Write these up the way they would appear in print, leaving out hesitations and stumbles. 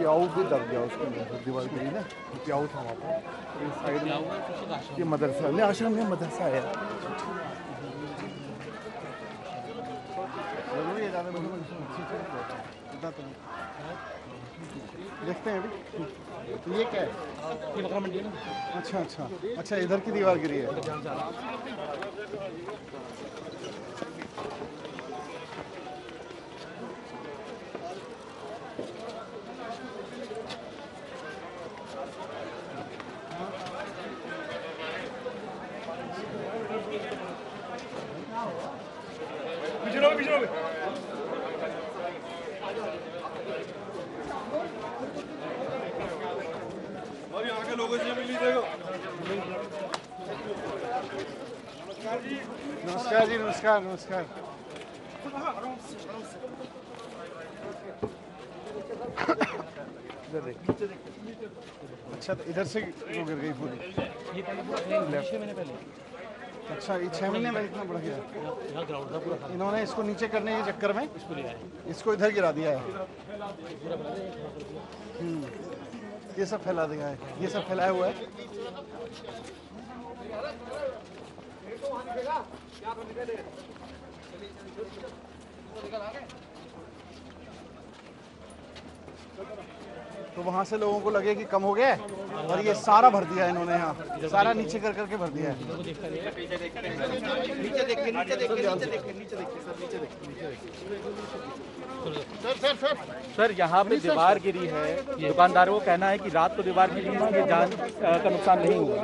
प्याऊ भी दब गया उसके अंदर, दीवार गिरी ना, प्याऊ था वहाँ पर। इस साइड में ये मदरसा नहीं, आश्रम में मदरसा है। जरूरी है ज़्यादा देखते हैं अभी। तो ये क्या है? ये बकरा मंडी है ना। अच्छा अच्छा अच्छा, इधर की दीवार गिरी है। नमस्कार जी, नमस्कार नमस्कार। अच्छा, तो इधर से वो गिर गई पूरी। ये पहले 6 महीने पहले। अच्छा, ये 6 महीने में इतना बढ़ गया। यहाँ ग्राउंड था पूरा। इन्होंने इसको नीचे करने के चक्कर में इसको ले आए, इसको इधर गिरा दिया है। ये सब फैला दिया है, ये सब फैलाया हुआ है। तो वहाँ से लोगों को लगे कि कम हो गया है, और ये सारा भर दिया इन्होंने, यहाँ सारा नीचे कर करके भर दिया है। सर, यहाँ पे दीवार गिरी है, दुकानदारों को कहना है कि रात को दीवार गिरी है, ये जान का नुकसान नहीं हुआ।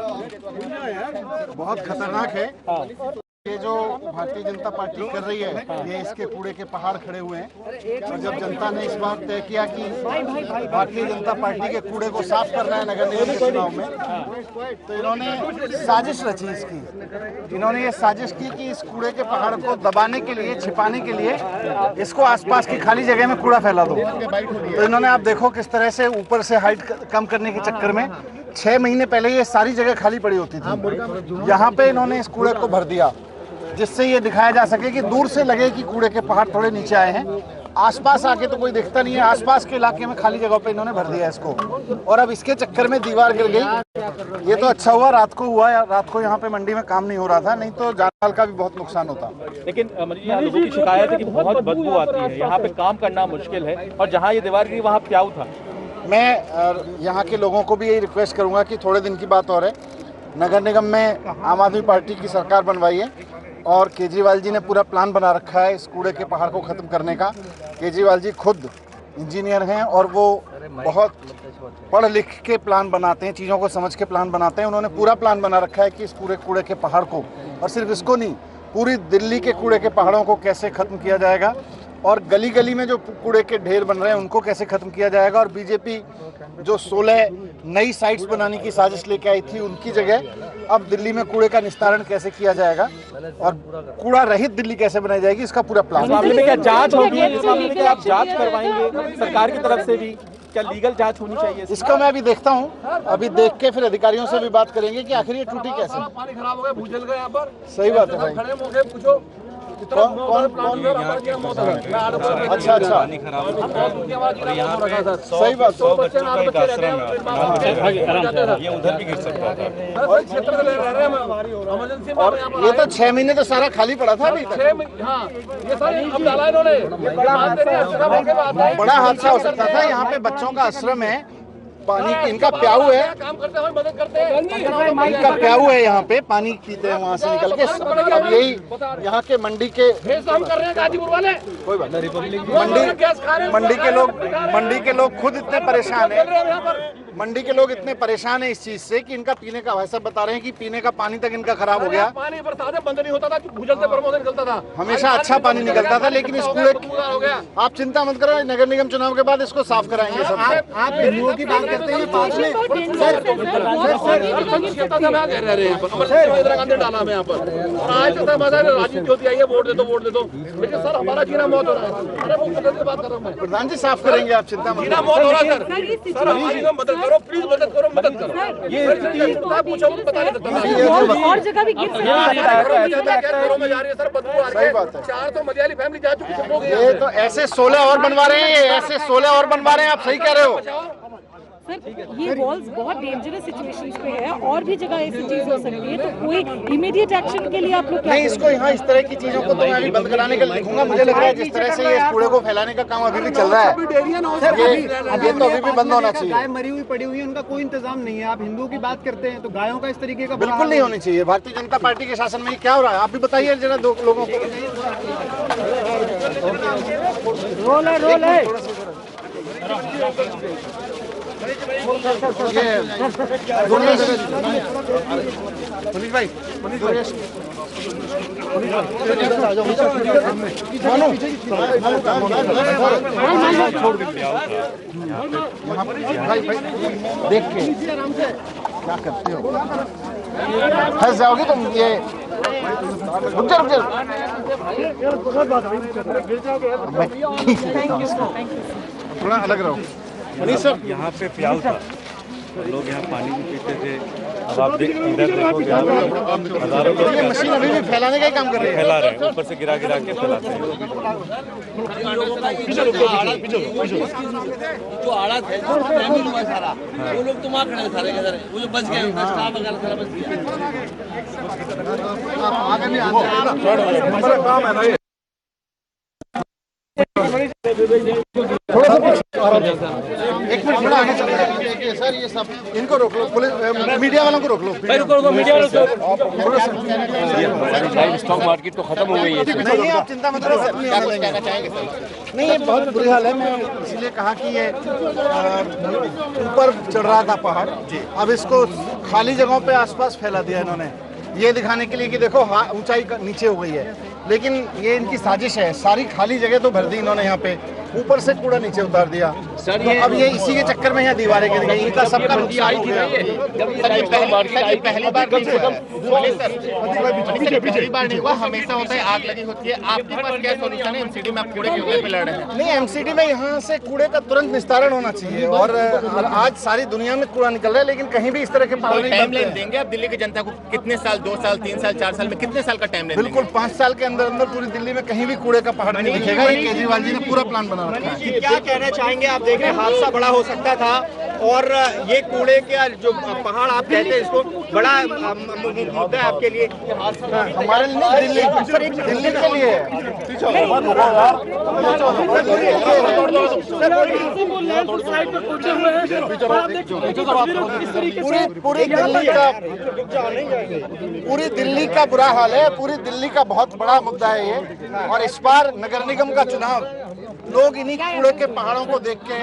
बहुत खतरनाक है। ये जो भारतीय जनता पार्टी कर रही है, ये इसके कूड़े के पहाड़ खड़े हुए हैं। और जब जनता ने इस बात तय किया कि भारतीय जनता पार्टी के कूड़े को साफ करना है नगर निगम के चुनाव में, तो इन्होंने साजिश रची इसकी। इन्होंने ये साजिश की कि इस कूड़े के पहाड़ को दबाने के लिए, छिपाने के लिए इसको आसपास की खाली जगह में कूड़ा फैला दो। तो इन्होंने, आप देखो किस तरह से ऊपर से हाइट कम करने के चक्कर में 6 महीने पहले ये सारी जगह खाली पड़ी होती थी, यहाँ पे इन्होंने इस कूड़े को भर दिया, जिससे ये दिखाया जा सके कि दूर से लगे कि कूड़े के पहाड़ थोड़े नीचे आए हैं। आसपास आके तो कोई दिखता नहीं है, आसपास के इलाके में खाली जगह पे इन्होंने भर दिया इसको, और अब इसके चक्कर में दीवार गिर गई। ये तो अच्छा हुआ रात को हुआ, रात को यहाँ पे मंडी में काम नहीं हो रहा था, नहीं तो जान माल का भी बहुत नुकसान होता। लेकिन यहाँ लोगों की शिकायत है कि बहुत बदबू आती है, यहाँ पे काम करना मुश्किल है, और जहाँ ये दीवार गिरी वहाँ प्याऊ था। मैं यहाँ के लोगों को भी यही रिक्वेस्ट करूँगा कि थोड़े दिन की बात और है, नगर निगम में आम आदमी पार्टी की सरकार बनवाई है, और केजरीवाल जी ने पूरा प्लान बना रखा है इस कूड़े के पहाड़ को ख़त्म करने का। केजरीवाल जी खुद इंजीनियर हैं, और वो बहुत पढ़ लिख के प्लान बनाते हैं, चीज़ों को समझ के प्लान बनाते हैं। उन्होंने पूरा प्लान बना रखा है कि इस पूरे कूड़े के पहाड़ को, और सिर्फ इसको नहीं, पूरी दिल्ली के कूड़े के पहाड़ों को कैसे ख़त्म किया जाएगा, और गली गली में जो कूड़े के ढेर बन रहे हैं उनको कैसे ख़त्म किया जाएगा। और बीजेपी जो 16 नई साइट्स बनाने की साजिश लेके आई थी, उनकी जगह अब दिल्ली में कूड़े का निस्तारण कैसे किया जाएगा और कूड़ा रहित दिल्ली कैसे बनाई जाएगी, इसका पूरा प्लान। मामले में क्या जांच होगी? इस मामले में क्या आप जांच करवाएंगे सरकार की तरफ से भी? क्या लीगल जांच होनी चाहिए? इसका मैं अभी देखता हूँ, अभी देख के फिर अधिकारियों से भी बात करेंगे कि आखिर ये टूटी कैसे। पानी खराब हो गया, भूजल गया यहाँ पर। सही बात है भाई। खड़े मौके पूछो कौन अच्छा अच्छा, सही बात। ये उधर भी गिर सकता था। और क्षेत्र में रह रहे हैं, और ये तो 6 महीने तो सारा खाली पड़ा था अभी तक। ये सारी अब डाला इन्होंने, बड़ा हादसा हो सकता था। यहाँ पे बच्चों का आश्रम है, पानी इनका प्याऊ है, काम करते हैं, मदद करते हैं। इनका प्याऊ है, यहाँ पे पानी पीते हैं वहाँ से निकल के। अब यही यहाँ के मंडी के हम कर रहे हैं गाजीपुर वाले, कोई बात नहीं, मंडी के लोग खुद इतने परेशान है, मंडी के लोग इतने परेशान है इस चीज से कि इनका पीने का, भाई साहब बता रहे हैं कि पीने का पानी तक इनका खराब हो गया। पानी बरसात में बंद नहीं होता था, भूजल से प्रमोशन निकलता था, हमेशा अच्छा पानी निकलता था, लेकिन इस कूड़े हो गया। आप चिंता मत करो, नगर निगम चुनाव के बाद इसको साफ कराएंगे सब। आप बिल्कुल की बात करते हैं, पास में इंदिरा गांधी डाला में यहाँ पर, आज राजीव ज्योति आई है, वोट दे दो, लेकिन सर हमारा जीना मौत हो रहा है। अरे वो बात कर रहा हूँ मैं, प्रधान जी साफ करेंगे, आप चिंता मत जीना मौत हो रहा है सर, हमारी मदद करो प्लीज, मदद करो, मदद करो। ये पूछो, बता नहीं सकता। और जगह भी गिर सकती है। घरों में जा रही है सर, बदबू आ रही है। 4 तो मलयाली फैमिली जा चुकी है। ये तो ऐसे 16 और बनवा रहे हैं, ये ऐसे 16 और बनवा रहे हैं, आप सही कह रहे हो। सर ये वॉल्स बहुत डेंजरस सिचुएशंस पे है, और भी जगह ऐसी चीज हो सकती है, तो कोई इमीडिएट एक्शन के लिए आप लोग क्या नहीं, इसको यहाँ इस तरह की चीजों को तो मैं अभी बंद कराने का लिखूंगा। मुझे लग रहा है जिस तरह से ये इस कूड़े को फैलाने का काम अभी भी चल रहा है, ये तो अभी भी बंद होना चाहिए। गाय मरी हुई पड़ी हुई है, उनका कोई इंतजाम नहीं है। आप हिंदुओं की बात करते हैं तो गायों का इस तरीके का बिल्कुल नहीं होनी चाहिए। भारतीय जनता पार्टी के शासन में क्या हो रहा है, आप भी बताइए जरा दो लोगों को। रोल है पुलिस भाई, देख के क्या करते हो, फंस जाओगे तुम। ये रुक जा। थोड़ा अलग रहो। यहाँ पे प्याऊ था, लोग यहाँ पानी भी पीते थे। अब आप इधर देखो, हजारों लोग ये मशीन अभी भी फैलाने का ही काम कर रही है, फैला रहे हैं, ऊपर से गिरा गिरा के फैलाते हैं। जो आड़ा थे फैमिली हुआ सारा, वो लोग तो वहाँ खड़े थे सारे के सारे, वो जो बच गए उनका स्टाफ वगैरह सारा बच गया। आगे नहीं आते। एक मिनट थोड़ा आगे चले जाइए सर। ये सब इनको रोक लो, पुलिस मीडिया वालों को रोक लो। स्टॉक मार्केट तो खत्म हो गई है। नहीं, आप चिंता मत करो, नहीं ये बहुत बुरी हाल है। मैं इसलिए कहा कि ये ऊपर चढ़ रहा था पहाड़, अब इसको खाली जगहों पे आसपास फैला दिया इन्होंने, ये दिखाने के लिए कि देखो ऊंचाई नीचे हो गई है। लेकिन ये इनकी साजिश है, सारी खाली जगह तो भर दी इन्होंने, यहाँ पे ऊपर से कूड़ा नीचे उतार दिया। सर तो अब ये इसी के चक्कर में यहाँ दीवारें गिर गई, इनका सबका नुकसान हो गया। पहली बार नहीं हुआ, हमेशा होता है, आग लगी होती है। आपके पास क्या सोल्यूशन है एमसीडी में, आप कूड़े के ऊपर लड़ रहे हैं? नहीं, एमसीडी में यहाँ से कूड़े का तुरंत निस्तारण होना चाहिए। और आज सारी दुनिया में कूड़ा निकल रहा है, लेकिन कहीं भी इस तरह के पहाड़ नहीं टाइम बनते। देंगे आप दिल्ली की जनता को? कितने साल, 2 साल, 3 साल, 4 साल में, कितने साल का टाइम लेंगे? बिल्कुल 5 साल के अंदर अंदर पूरी दिल्ली में कहीं भी कूड़े का पहाड़ नहीं दिखेगा। ये केजरीवाल जी ने पूरा प्लान बना रखा है। क्या कहना चाहेंगे आप? देख रहे हैं हादसा बड़ा हो सकता था, और ये कूड़े के जो पहाड़ आप कहते हैं इसको बड़ा मुद्दा है आपके लिए। हमारे लिए दिल्ली के लिए पूरी दिल्ली का बुरा हाल है। पूरी दिल्ली का बहुत बड़ा मुद्दा है ये। और इस बार नगर निगम का चुनाव लोग इन्हीं कूड़े के पहाड़ों को देख के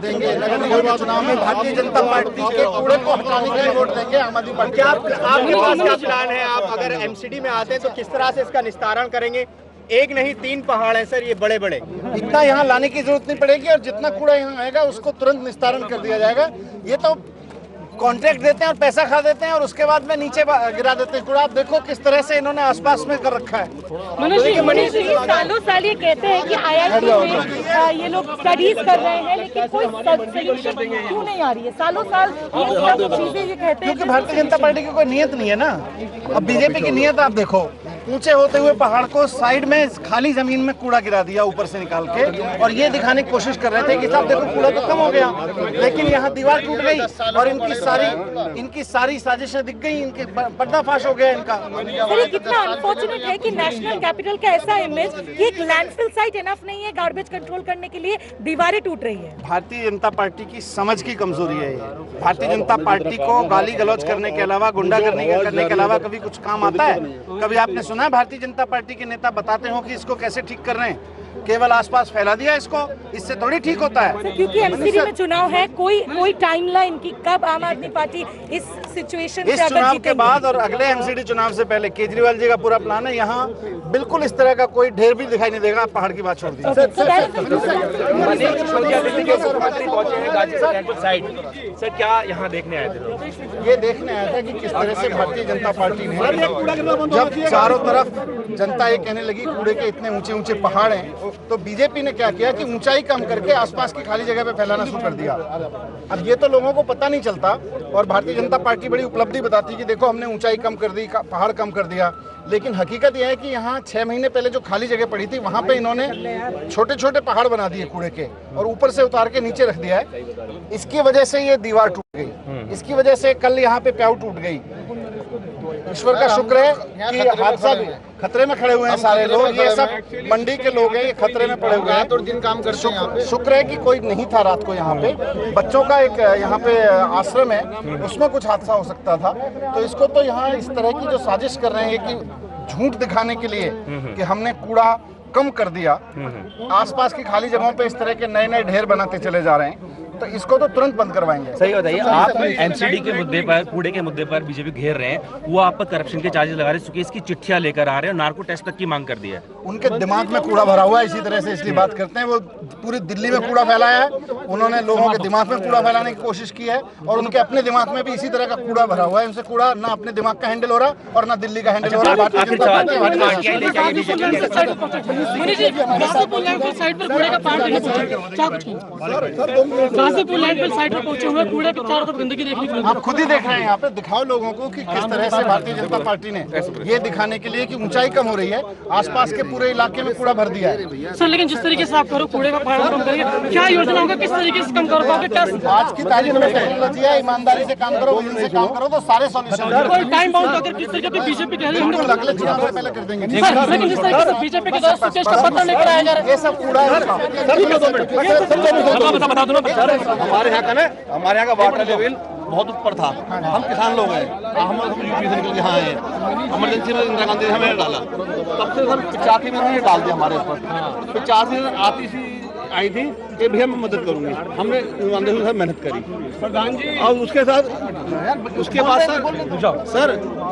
देंगे। नगर निगम के चुनाव में भारतीय जनता पार्टी के कूड़े को हटाने के लिए वोट देंगे आम आदमी पार्टी। आपके पास क्या प्लान है? आप अगर एमसीडी में आते हैं तो किस तरह से इसका निस्तारण करेंगे? एक नहीं 3 पहाड़ है सर, ये बड़े बड़े। इतना यहाँ लाने की जरूरत नहीं पड़ेगी, और जितना कूड़ा यहाँ आएगा उसको तुरंत निस्तारण कर दिया जाएगा। ये तो कॉन्ट्रैक्ट देते हैं और पैसा खा देते हैं, और उसके बाद में नीचे गिरा देते हैं कूड़ा। आप देखो किस तरह से इन्होंने आसपास में कर रखा है। मनीष जी सालों साल ये कहते हैं कि IIT में ये लोग स्टडीज कर रहे हैं, लेकिन कोई सोल्यूशन क्यों नहीं आ रही है? सालों साल ये सब चीजें ये कहते हैं, क्योंकि भारतीय जनता पार्टी की कोई नियत नहीं है ना। अब बीजेपी की नियत आप देखो, ऊंचे होते हुए पहाड़ को साइड में खाली जमीन में कूड़ा गिरा दिया ऊपर से निकाल के, और ये दिखाने की कोशिश कर रहे थे कि साहब देखो कूड़ा तो कम हो गया। लेकिन यहाँ दीवार टूट गई और इनकी सारी साजिशें दिख गई, इनके पर्दाफाश हो गया इनका। सर ये कितना अनफॉर्चुनेट है कि नेशनल कैपिटल का ऐसा इमेज कि एक लैंडफिल साइट इनफ नहीं है गार्बेज कंट्रोल करने के लिए, दीवारें टूट रही है। भारतीय जनता पार्टी की समझ की कमजोरी है ये। भारतीय जनता पार्टी को गाली गलौज करने के अलावा, गुंडा करने के अलावा कभी कुछ काम आता है? कभी आपने सुना है भारतीय जनता पार्टी के नेता बताते हो कि इसको कैसे ठीक कर रहे हैं? केवल आसपास फैला दिया इसको, इससे थोड़ी ठीक होता है। क्योंकि एमसीडी में चुनाव है, कोई टाइमलाइन की कब आम आदमी पार्टी इस सिचुएशन से इस अगर चुनाव के जीतेंगे? बाद और अगले एमसीडी चुनाव से पहले केजरीवाल जी का पूरा प्लान है। यहाँ बिल्कुल इस तरह का कोई ढेर भी दिखाई नहीं देगा। आप पहाड़ की बात छोड़ दीजिए। मनीष सिसोदिया दिल्ली के मुख्यमंत्री पहुंचे हैं, साइड सर क्या यहाँ देखने आए थे लोग? ये देखने आया था कि किस तरह से भारतीय जनता पार्टी ने जब चारों तरफ जनता ये कहने लगी कूड़े के इतने ऊंचे ऊंचे पहाड़ हैं, तो बीजेपी ने क्या किया कि ऊंचाई कम करके आसपास की खाली जगह पे फैलाना शुरू कर दिया। अब ये तो लोगों को पता नहीं चलता और भारतीय जनता पार्टी बड़ी उपलब्धि बताती कि देखो हमने ऊंचाई कम कर दी, पहाड़ कम कर दिया, लेकिन हकीकत यह है कि यहाँ 6 महीने पहले जो खाली जगह पड़ी थी वहाँ पे इन्होंने छोटे छोटे पहाड़ बना दिए कूड़े के और ऊपर से उतार के नीचे रख दिया है। इसकी वजह से ये दीवार टूट गई, इसकी वजह से कल यहाँ पे प्याऊ टूट गई। ईश्वर का शुक्र है कि हादसा खतरे में खड़े हुए हैं सारे लोग, ये सब मंडी के लोग हैं, ये खतरे में पड़े हुए हैं। तो दिन काम करते हैं यहाँ पे। शुक्र है कि कोई नहीं था रात को यहाँ पे, बच्चों का एक यहाँ पे आश्रम है, उसमें कुछ हादसा हो सकता था। तो इसको तो यहाँ इस तरह की जो साजिश कर रहे हैं कि झूठ दिखाने के लिए कि हमने कूड़ा कम कर दिया, आसपास की खाली जगहों पे इस तरह के नए नए ढेर बनाते चले जा रहे हैं, तो इसको तो तुरंत बंद करवाएंगे। सही बताइए, आप एमसीडी के मुद्दे पर, कूड़े के मुद्दे पर बीजेपी घेर रहे हैं, वो आप पर करप्शन के चार्जेस लगा रहे हैं, चूंकि इसकी चिट्ठियां लेकर आ रहे हैं और नार्को टेस्ट तक की मांग कर दी है। उनके दिमाग में कूड़ा भरा हुआ है, इसी तरह से इसलिए बात करते हैं। वो पूरी दिल्ली में कूड़ा फैलाया है, उन्होंने लोगों के दिमाग में कूड़ा फैलाने की कोशिश की है और उनके अपने दिमाग में भी इसी तरह का कूड़ा भरा हुआ है। उनसे कूड़ा ना अपने दिमाग का हैंडल हो रहा और ना दिल्ली का हैंडल हो रहा। आप खुद ही देख रहे हैं यहाँ पे, दिखाओ लोगों को कि किस तरह से भारतीय जनता पार्टी ने ये दिखाने के लिए कि ऊंचाई कम हो रही है, आसपास के पूरे इलाके में कूड़ा भर दिया है। सर लेकिन जिस तरीके से आप करो कूड़े का पहाड़ कम करिए, क्या योजना होगा, किस तरीके से कम कर पाओगे? क्या आज की तारीख में टेक्नोलॉजी है, ईमानदारी से काम करो, इनसे काम करो तो सारे सॉल्यूशन। कोई टाइम बाउंड अगर किस तरीके से बीजेपी कह रही है अगले 6 महीने पहले कर देंगे। लेकिन जिस तरीके से बीजेपी के द्वारा देश का पत्र लेकर आया जा रहा है, ये सब कूड़ा है। बता दो ना। हमारे यहाँ का ना, हमारे यहाँ का वाटर लेवल बहुत ऊपर था। हम किसान लोग हैं, हम यूपी से निकल के यहाँ आए, इमरजेंसी में इंदिरा गांधी ने हमें डाला, तब से हम 85 में उन्होंने डाल दिया हमारे ऊपर। 85 में आती सी आई थी कि भैया मैं मदद करूंगी, हमने ईमानदारी से मेहनत करी प्रधान जी। और उसके साथ उसके बाद सर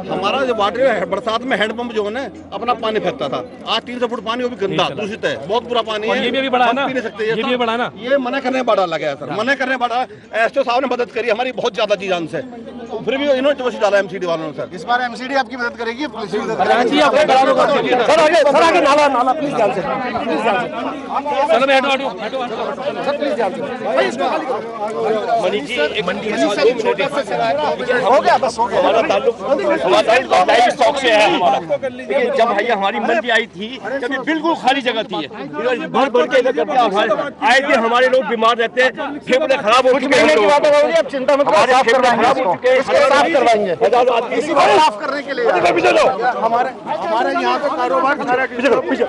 हमारा जो वाटर बरसात में हैंडपंप जो है ना अपना पानी फेंकता था, आज 300 फुट पानी वो भी गंदा दूषित है, बहुत बुरा पानी है। ये भी बड़ा है ना, पी नहीं सकते, ये भी बड़ा ना, ये मना करने बड़ा लगा है सर, मना करने बड़ा। एसओ साहब ने मदद करी हमारी बहुत ज्यादा जी जान से, फिर भी इन्होंने दोषी डाला एमसीडी वालों ने। सर इस बार एमसीडी आपकी मदद करेगी, पुलिस की मदद मनीष जी एक मंडी हो गया, बस हो गया। हमारा ताल्लुक लाइव स्टॉक से है हमारा। देखिए जब भैया हमारी मंडी आई थी, जब ये बिल्कुल खाली जगह थी, भर भर के इधर आए थे, हमारे लोग बीमार रहते हैं, फेफड़े खराब हो चुके हैं। अब चिंता मत करो, साफ करवाएंगे, साफ करवाएंगे। इसी को साफ करने के लिए हमारे यहाँ पे कारोबार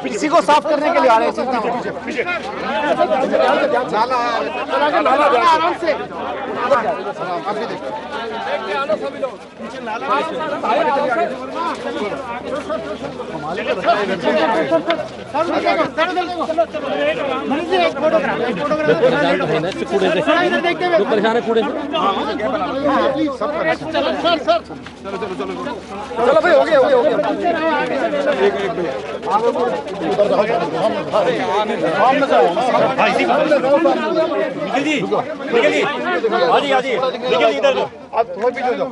इसी को साफ करने के लिए आ रहे हैं। चिंता आराम से अभी देखो परेशान है कूड़े चलो भाई, हो गया हो गया। निखिल जी आजी आजी निखिल इधर आप थोड़ा पीछे जाओ,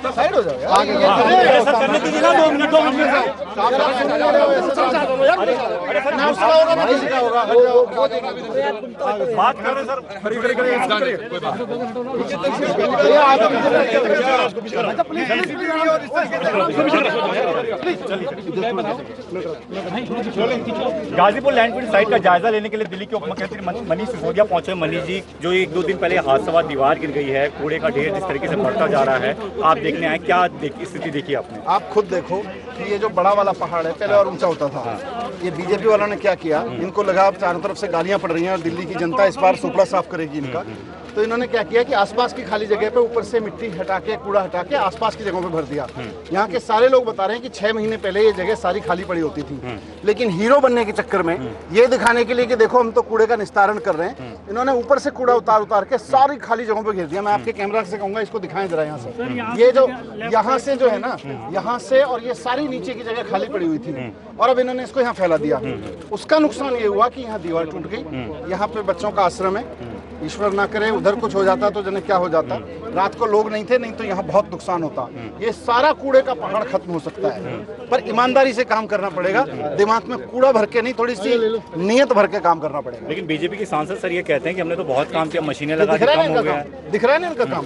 साइड हो जाओ यार। ऐसा करने दीजिए ना, 2 मिनट बात कर रहे सर, कोई बात गाजीपुर लैंडफिल साइट का जायजा लेने के लिए दिल्ली के उप मुख्यमंत्री मनीष सिसोदिया पहुंचे। मनीष जी, जो 1-2 दिन पहले हादसा दीवार गिर गई है, कूड़े का ढेर जिस तरीके से बढ़ता जा रहा है, आप देखने आए, क्या स्थिति देखी आपने? आप खुद देखो कि ये जो बड़ा वाला पहाड़ है पहले और ऊंचा होता था, ये बीजेपी वालों ने क्या किया, इनको लगा अब चारों तरफ से गालियां पड़ रही हैं और दिल्ली की जनता इस बार सुपड़ा साफ करेगी इनका, तो इन्होंने क्या किया कि आसपास की खाली जगह पे ऊपर से मिट्टी हटा के, कूड़ा हटा के आसपास की जगहों पे भर दिया। यहाँ के सारे लोग बता रहे हैं कि 6 महीने पहले ये जगह सारी खाली पड़ी होती थी, लेकिन हीरो बनने के चक्कर में ये दिखाने के लिए कि देखो हम तो कूड़े का निस्तारण कर रहे हैं, इन्होंने ऊपर से कूड़ा कूड़ा उतार उतार के सारी खाली जगहों पे घेर दिया। मैं आपके कैमरा से कहूंगा इसको दिखाएं जरा यहाँ से। ये जो यहाँ से जो है ना, यहाँ से और ये सारी नीचे की जगह खाली पड़ी हुई थी और अब इन्होंने इसको यहाँ फैला दिया। उसका नुकसान ये हुआ कि यहाँ दीवार टूट गई। यहाँ पे बच्चों का आश्रम है, ईश्वर ना करे उधर कुछ हो जाता तो जने क्या हो जाता। रात को लोग नहीं थे, नहीं तो यहाँ बहुत नुकसान होता। ये सारा कूड़े का पहाड़ खत्म हो सकता है, पर ईमानदारी से काम करना पड़ेगा। दिमाग में कूड़ा भर के नहीं, थोड़ी सी नियत भर के काम करना पड़ेगा। लेकिन बीजेपी के सांसद सर ये कहते हैं कि हमने तो बहुत काम किया, मशीनें लगा के काम हो गया। दिख रहा है ना इनका काम।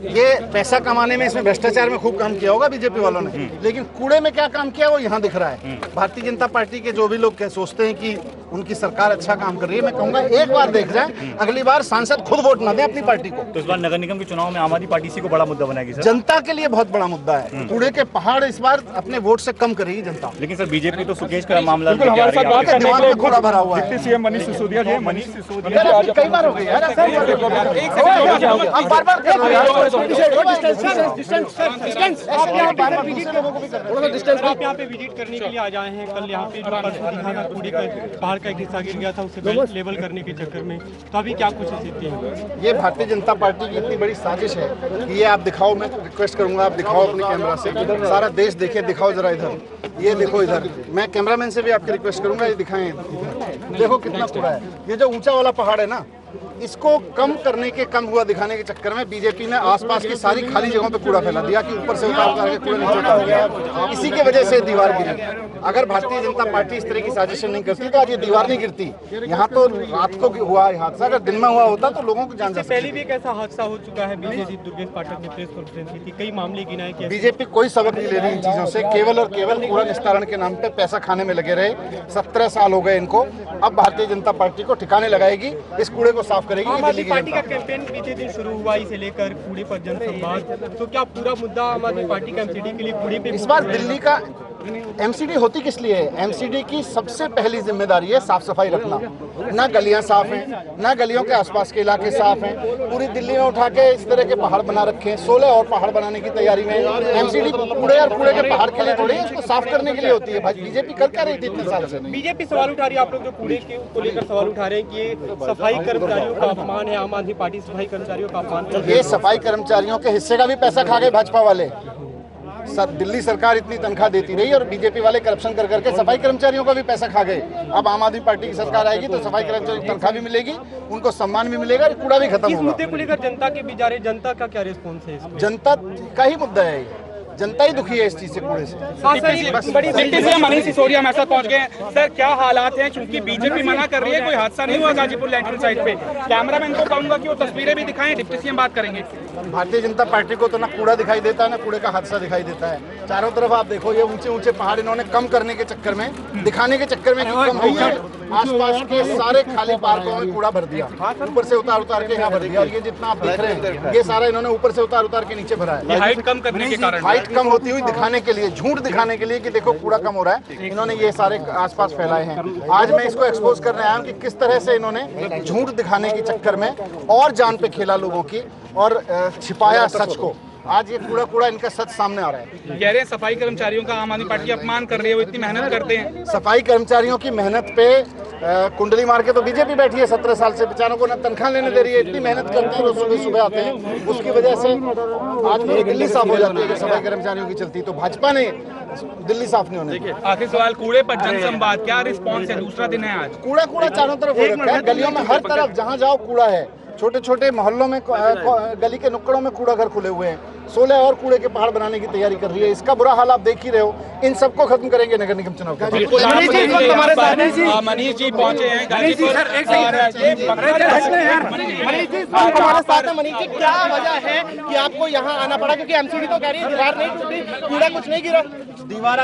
ये पैसा कमाने में, इसमें भ्रष्टाचार में खूब काम किया होगा बीजेपी वालों ने, लेकिन कूड़े में क्या काम किया वो यहाँ दिख रहा है। भारतीय जनता पार्टी के जो भी लोग सोचते हैं कि उनकी सरकार अच्छा काम कर रही है, मैं कहूंगा एक बार देख जाए, अगली बार सांसद खुद वोट ना दें अपनी पार्टी को। तो इस बार नगर निगम के चुनाव में आम आदमी पार्टी इसी को बड़ा मुद्दा बनाएगी सर? जनता के लिए बहुत बड़ा मुद्दा है। कूड़े के पहाड़ इस बार अपने वोट से कम करेगी जनता। लेकिन सर बीजेपी तो सुकेश का मामला दिमाग में कूड़ा भरा हुआ है। सीएम मनीष सिसोदिया जी, मनीष सिसोदिया कई बार हो गई यार, आप बार-बार कर रहे डिस्टेंस। आप यहाँ पे विजिट करने के लिए आ जाए हैं, कल यहाँ पे जो परसों दिखा था कूड़े का पहाड़ का एक हिस्सा गिर गया था, उसे लेवल करने के चक्कर में, तो अभी क्या कुछ स्थिति है? ये भारतीय जनता पार्टी की इतनी बड़ी साजिश है कि ये आप दिखाओ, मैं रिक्वेस्ट करूंगा आप दिखाओ अपने कैमरा से, सारा देश देखे, दिखाओ जरा इधर, ये देखो इधर। मैं कैमरामैन से भी आपकी रिक्वेस्ट करूंगा ये दिखाएं। देखो कितना कूड़ा है। ये जो ऊंचा वाला पहाड़ है ना, इसको कम करने के, कम हुआ दिखाने के चक्कर में बीजेपी ने आसपास की सारी खाली जगहों पे कूड़ा फैला दिया कि ऊपर से उतार के कूड़ा नीचे उतार दिया। इसी की वजह से दीवार गिरी। अगर भारतीय जनता पार्टी इस तरह की साजिशें नहीं करती तो आज ये दीवार नहीं गिरती। यहाँ तो रात को हुआ हादसा, अगर दिन में हुआ होता तो लोगों को जान जा सकती। पहले भी एक ऐसा हादसा हो चुका है, बीजेपी दुर्गेश पाठक ने प्रेस कॉन्फ्रेंस की थी, कई मामले गिनाए कि बीजेपी कोई सबक नहीं ले रही इन चीजों से, केवल और केवल कूड़ा निस्तारण के नाम पे पैसा खाने में लगे रहे। 17 साल हो गए इनको। अब भारतीय जनता पार्टी को ठिकाने लगाएगी, इस कूड़े को साफ करेगी। आम आदमी पार्टी का कैंपेन बीते दिन शुरू हुआ, इसे लेकर कूड़े पर जनसंवाद, तो क्या पूरा मुद्दा आम आदमी पार्टी का एमसीडी के लिए कूड़े पे? इस बार दिल्ली का एमसीडी होती किस लिए है? एमसीडी की सबसे पहली जिम्मेदारी है साफ सफाई रखना। ना गलियां साफ हैं, ना गलियों के आसपास के इलाके साफ हैं। पूरी दिल्ली में उठा के इस तरह के पहाड़ बना रखे हैं, 16 और पहाड़ बनाने की तैयारी में। एमसीडी कूड़े और कूड़े के पहाड़ के लिए थोड़ी, उसको साफ करने के लिए होती है। भाई बीजेपी कर क्या रही थी इतने साल से? बीजेपी सवाल उठा रही है, आप लोग जो कूड़े को लेकर सवाल उठा रहे हैं कि ये सफाई कर्मचारियों का अपमान है, आम आदमी पार्टी सफाई कर्मचारियों का अपमान कर रही है। ये सफाई कर्मचारियों के हिस्से का भी पैसा खा गए भाजपा वाले। दिल्ली सरकार इतनी तनख्वाह देती रही और बीजेपी वाले करप्शन कर करके सफाई कर्मचारियों का भी पैसा खा गए। अब आम आदमी पार्टी की सरकार आएगी तो सफाई कर्मचारियों की तनख्वाह भी मिलेगी, उनको सम्मान भी मिलेगा और कूड़ा भी खत्म होगा। इस मुद्दे को लेकर जनता के बीच जा रहे, जनता का क्या रिस्पॉन्स है? जनता का ही मुद्दा है, जनता ही दुखी है इस चीज से, कूड़े से। डिप्टी सीएम मनीष सिसोदिया हम ऐसा पहुंच गए हैं सर, क्या हालात हैं? क्योंकि बीजेपी मना कर रही है, कोई हादसा नहीं हुआ गाजीपुर लैंडफिल साइट पे। कैमरामैन को कहूंगा कि वो तस्वीरें भी दिखाएं, डिप्टी सीएम बात करेंगे। भारतीय जनता पार्टी को तो ना कूड़ा दिखाई देता है ना कूड़े का हादसा दिखाई देता है। चारों तरफ आप देखो, ये ऊंचे ऊंचे पहाड़ इन्होंने कम करने के चक्कर में, दिखाने के चक्कर में कम हुई है। आसपास के सारे खाली पार्कों में कूड़ा भर दिया, ऊपर से उतार उतार के यहाँ भर दिया। और ये जितना आप देख रहे हैं, ये सारा इन्होंने ऊपर से उतार उतार के नीचे भरा है। हाइट कम करने के कारण, हाइट कम होती हुई दिखाने के लिए, झूठ दिखाने के लिए कि देखो कूड़ा कम हो रहा है, इन्होंने ये सारे आसपास फैलाए हैं। आज मैं इसको एक्सपोज करने आया हूँ कि किस तरह से इन्होंने झूठ दिखाने के चक्कर में और जान पे खेला लोगों की और छिपाया सच को। आज ये कूड़ा इनका सच सामने आ रहा है। कह रहे हैं सफाई कर्मचारियों का आम आदमी पार्टी अपमान कर रही है, वो इतनी मेहनत करते हैं। सफाई कर्मचारियों की मेहनत पे कुंडली मार के तो बीजेपी बैठी है 17 साल से, बेचारों को ना तनख्वाह लेने दे रही है। इतनी मेहनत करते हैं, वो सुबह सुबह आते हैं, उसकी वजह से आज पूरी दिल्ली साफ हो जाती है कि सफाई कर्मचारियों की चलती। तो भाजपा ने दिल्ली साफ नहीं होने। आखिर सवाल कूड़े पर जनसंवाद, क्या रिस्पॉन्स है? दूसरा दिन है आज, कूड़ा चारों तरफ हो रखा है, गलियों में हर तरफ जहाँ जाओ कूड़ा है। छोटे छोटे मोहल्लों में, गली के नुक्कड़ों में कूड़ा घर खुले हुए हैं। 16 और कूड़े के पहाड़ बनाने की तैयारी कर रही है। इसका बुरा हाल आप देख ही रहे हो। इन सबको खत्म करेंगे नगर निगम चुनाव के। मनीष जी पहुंचे हैं गाजीपुर। हमारे साथ है मनीष जी, क्या वजह है कि आपको यहाँ आना पड़ा? क्योंकि एमसीडी तो कह रही है दीवार नहीं टूटी, कूड़ा कुछ नहीं गिरा। दीवार